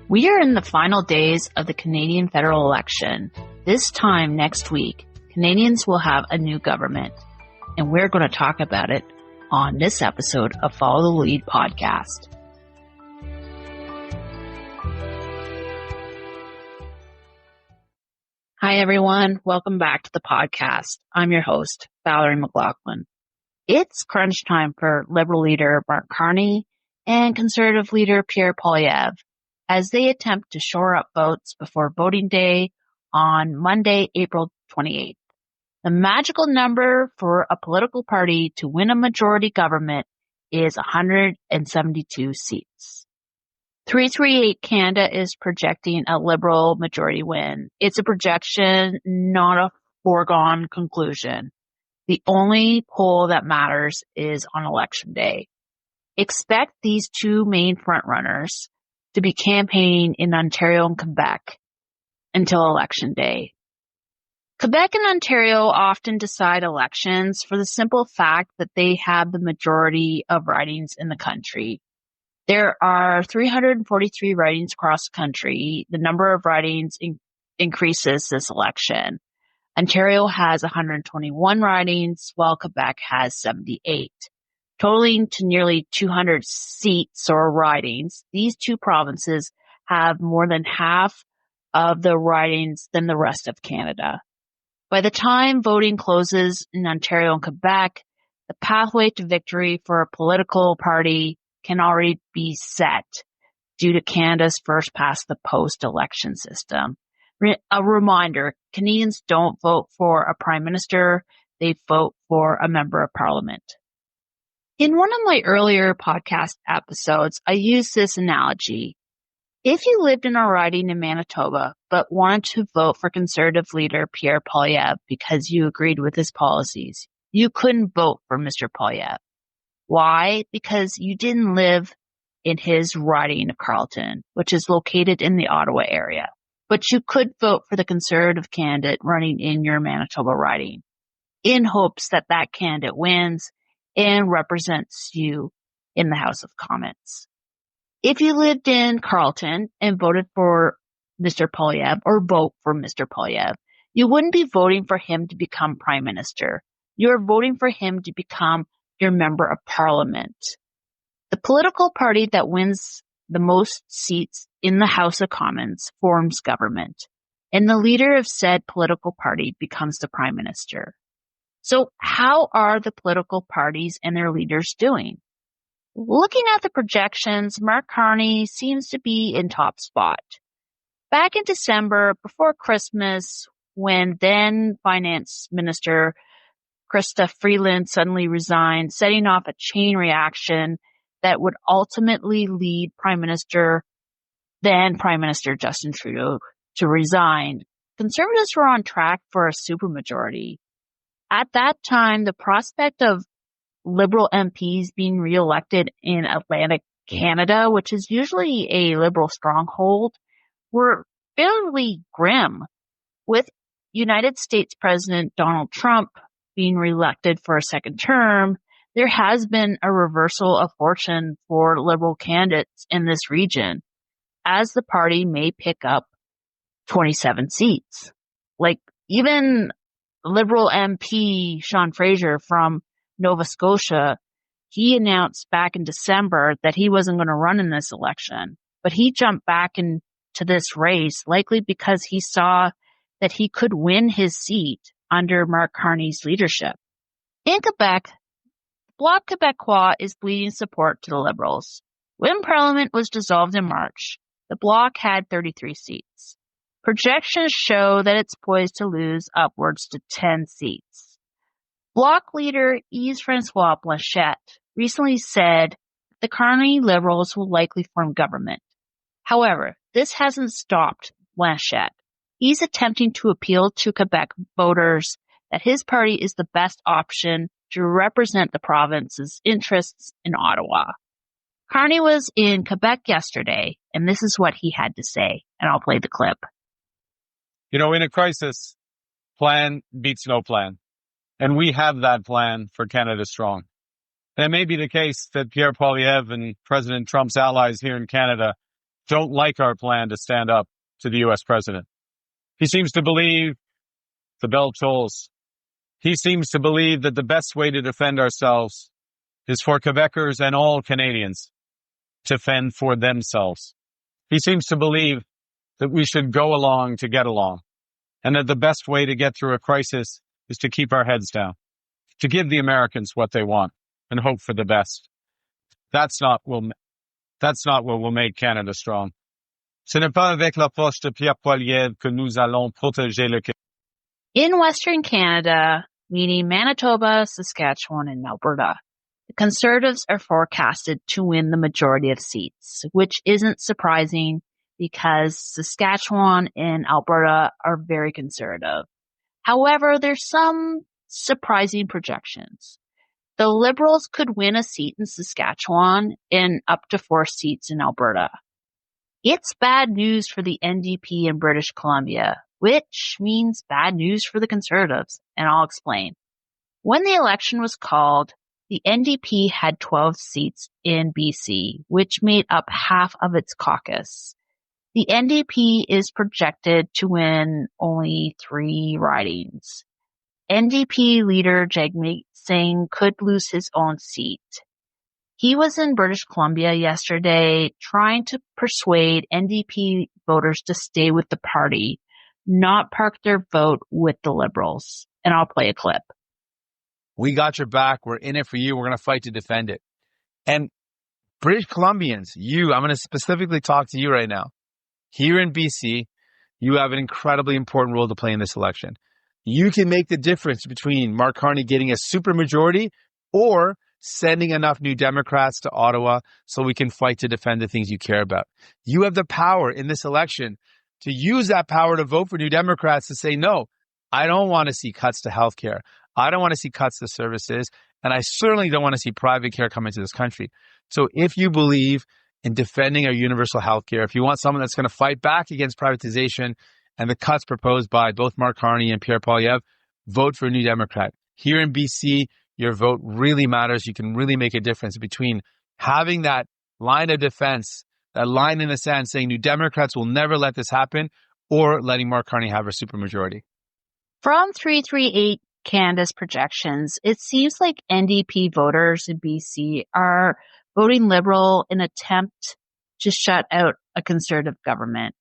We are in the final days of the Canadian federal election. This time next week, Canadians will have a new government, and we're going to talk about it on this episode of Follow the Lead podcast. Hi, everyone. Welcome back to the podcast. I'm your host, Valerie McLaughlin. It's crunch time for Liberal leader Mark Carney and Conservative leader Pierre Poilievre as they attempt to shore up votes before voting day on Monday, April 28th. The magical number for a political party to win a majority government is 172 seats. 338 Canada is projecting a Liberal majority win. It's a projection, not a foregone conclusion. The only poll that matters is on election day. Expect these two main frontrunners to be campaigning in Ontario and Quebec until election day. Quebec and Ontario often decide elections for the simple fact that they have the majority of ridings in the country. There are 343 ridings across the country. The number of ridings increases this election. Ontario has 121 ridings, while Quebec has 78. Totaling to nearly 200 seats or ridings, these two provinces have more than half of the ridings than the rest of Canada. By the time voting closes in Ontario and Quebec, the pathway to victory for a political party can already be set due to Canada's first-past-the-post election system. A reminder, Canadians don't vote for a prime minister, they vote for a member of parliament. In one of my earlier podcast episodes, I used this analogy. If you lived in a riding in Manitoba but wanted to vote for Conservative leader Pierre Poilievre because you agreed with his policies, you couldn't vote for Mr. Poilievre. Why? Because you didn't live in his riding of Carleton, which is located in the Ottawa area. But you could vote for the Conservative candidate running in your Manitoba riding in hopes that that candidate wins and represents you in the House of Commons. If you lived in Carleton and voted for Mr. Poilievre or vote for Mr. Poilievre, you wouldn't be voting for him to become Prime Minister. You're voting for him to become your member of parliament. The political party that wins the most seats in the House of Commons forms government, and the leader of said political party becomes the Prime Minister. So how are the political parties and their leaders doing? Looking at the projections, Mark Carney seems to be in top spot. Back in December, before Christmas, when then Finance Minister Chrystia Freeland suddenly resigned, setting off a chain reaction that would ultimately lead then Prime Minister Justin Trudeau to resign. Conservatives were on track for a supermajority. At that time, the prospect of Liberal MPs being reelected in Atlantic Canada, which is usually a Liberal stronghold, were fairly grim, with United States President Donald Trump being reelected for a second term. There has been a reversal of fortune for Liberal candidates in this region, as the party may pick up 27 seats. Like even Liberal MP Sean Fraser from Nova Scotia, he announced back in December that he wasn't going to run in this election, but he jumped back into this race, likely because he saw that he could win his seat under Mark Carney's leadership. In Quebec, Bloc Québécois is bleeding support to the Liberals. When Parliament was dissolved in March, the Bloc had 33 seats. Projections show that it's poised to lose upwards to 10 seats. Bloc leader Yves-François Blanchet recently said the Carney Liberals will likely form government. However, this hasn't stopped Blanchet. He's attempting to appeal to Quebec voters that his party is the best option to represent the province's interests in Ottawa. Carney was in Quebec yesterday, and this is what he had to say, and I'll play the clip. You know, in a crisis, plan beats no plan. And we have that plan for Canada Strong. And it may be the case that Pierre Poilievre and President Trump's allies here in Canada don't like our plan to stand up to the U.S. president. He seems to believe the bell tolls. He seems to believe that the best way to defend ourselves is for Quebecers and all Canadians to fend for themselves. He seems to believe that we should go along to get along, and that the best way to get through a crisis is to keep our heads down, to give the Americans what they want and hope for the best. That's not what will make Canada strong. Ce n'est pas avec l'approche de Pierre Poilievre que nous allons protéger le Québec. In Western Canada, meaning Manitoba, Saskatchewan, and Alberta, the Conservatives are forecasted to win the majority of seats, which isn't surprising because Saskatchewan and Alberta are very conservative. However, there's some surprising projections. The Liberals could win a seat in Saskatchewan and up to 4 seats in Alberta. It's bad news for the NDP in British Columbia, which means bad news for the Conservatives, and I'll explain. When the election was called, the NDP had 12 seats in BC, which made up half of its caucus. The NDP is projected to win only 3 ridings. NDP leader Jagmeet Singh could lose his own seat. He was in British Columbia yesterday trying to persuade NDP voters to stay with the party, not park their vote with the Liberals. And I'll play a clip. We got your back. We're in it for you. We're going to fight to defend it. And British Columbians, I'm going to specifically talk to you right now. Here in BC, you have an incredibly important role to play in this election. You can make the difference between Mark Carney getting a supermajority or sending enough New Democrats to Ottawa so we can fight to defend the things you care about. You have the power in this election to use that power to vote for New Democrats to say, no, I don't want to see cuts to healthcare. I don't want to see cuts to services. And I certainly don't want to see private care come into this country. So if you believe in defending our universal healthcare, if you want someone that's going to fight back against privatization and the cuts proposed by both Mark Carney and Pierre Poilievre, vote for a New Democrat. Here in BC, your vote really matters. You can really make a difference between having that line of defense, that line in the sand saying New Democrats will never let this happen, or letting Mark Carney have a supermajority. From 338 Canada's projections, it seems like NDP voters in BC are voting Liberal in an attempt to shut out a Conservative government.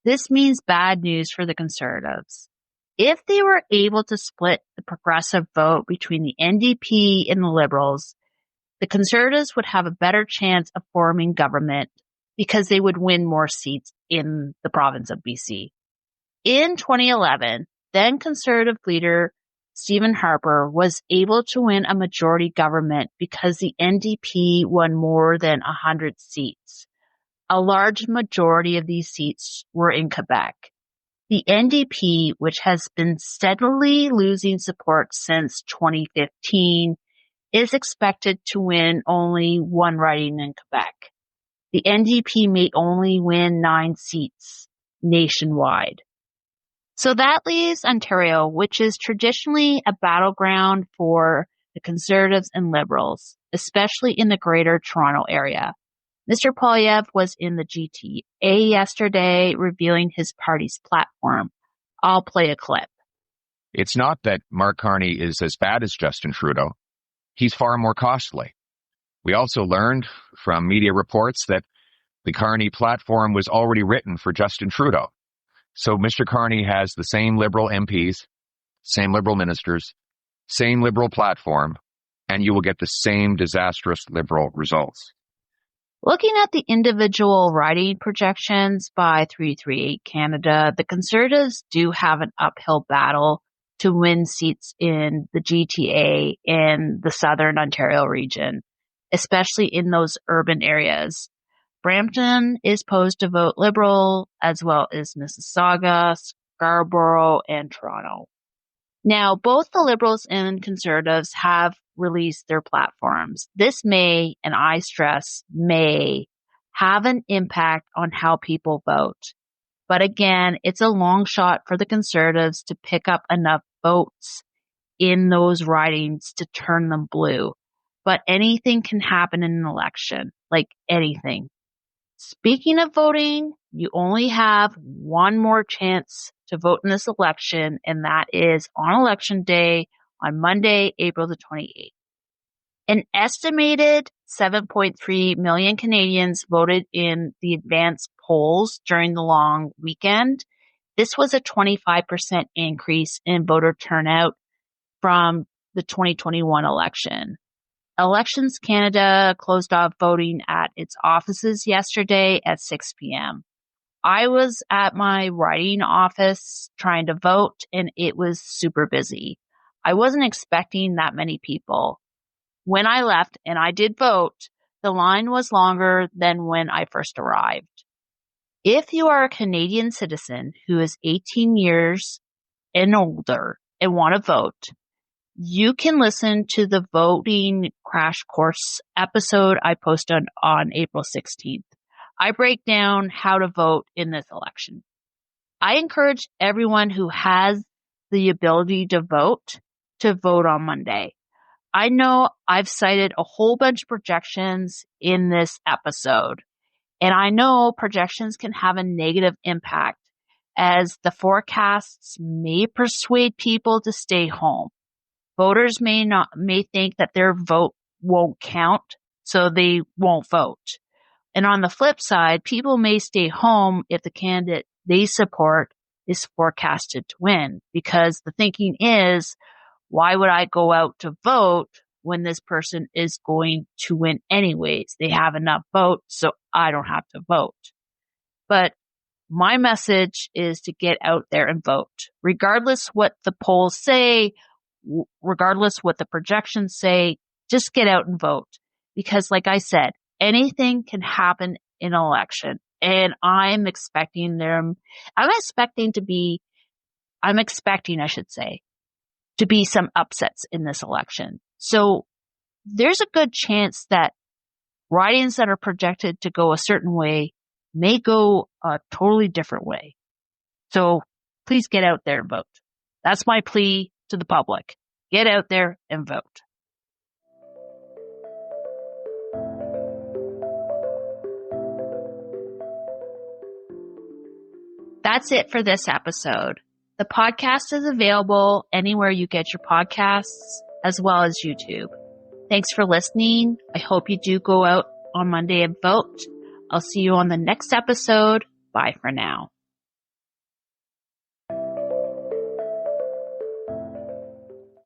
This means bad news for the Conservatives. If they were able to split the progressive vote between the NDP and the Liberals, the Conservatives would have a better chance of forming government because they would win more seats in the province of BC. In 2011, then Conservative leader Stephen Harper was able to win a majority government because the NDP won more than 100 seats. A large majority of these seats were in Quebec. The NDP, which has been steadily losing support since 2015, is expected to win only 1 riding in Quebec. The NDP may only win 9 seats nationwide. So that leaves Ontario, which is traditionally a battleground for the Conservatives and Liberals, especially in the Greater Toronto area. Mr. Poilievre was in the GTA yesterday revealing his party's platform. I'll play a clip. It's not that Mark Carney is as bad as Justin Trudeau. He's far more costly. We also learned from media reports that the Carney platform was already written for Justin Trudeau. So Mr. Carney has the same Liberal MPs, same Liberal ministers, same Liberal platform, and you will get the same disastrous Liberal results. Looking at the individual riding projections by 338 Canada, the Conservatives do have an uphill battle to win seats in the GTA and the Southern Ontario region, especially in those urban areas. Brampton is posed to vote Liberal, as well as Mississauga, Scarborough, and Toronto. Now, both the Liberals and Conservatives have released their platforms. This may, and I stress may, have an impact on how people vote. But again, it's a long shot for the Conservatives to pick up enough votes in those ridings to turn them blue. But anything can happen in an election, like anything. Speaking of voting, you only have one more chance to vote in this election, and that is on Election Day on Monday, April the 28th. An estimated 7.3 million Canadians voted in the advance polls during the long weekend. This was a 25% increase in voter turnout from the 2021 election. Elections Canada closed off voting at its offices yesterday at 6 p.m. I was at my writing office trying to vote, and it was super busy. I wasn't expecting that many people. When I left and I did vote, the line was longer than when I first arrived. If you are a Canadian citizen who is 18 years and older and want to vote, you can listen to the voting crash course episode I posted on April 16th. I break down how to vote in this election. I encourage everyone who has the ability to vote on Monday. I know I've cited a whole bunch of projections in this episode, and I know projections can have a negative impact as the forecasts may persuade people to stay home. Voters may think that their vote won't count, so they won't vote. And on the flip side, people may stay home if the candidate they support is forecasted to win, because the thinking is, why would I go out to vote when this person is going to win anyways? They have enough votes, so I don't have to vote. But my message is to get out there and vote, regardless what the polls say, regardless what the projections say. Just get out and vote, because like I said, anything can happen in an election, and I'm expecting to be some upsets in this election. So there's a good chance that ridings that are projected to go a certain way may go a totally different way. So please get out there and vote. That's my plea to the public. Get out there and vote. That's it for this episode. The podcast is available anywhere you get your podcasts, as well as YouTube. Thanks for listening. I hope you do go out on Monday and vote. I'll see you on the next episode. Bye for now.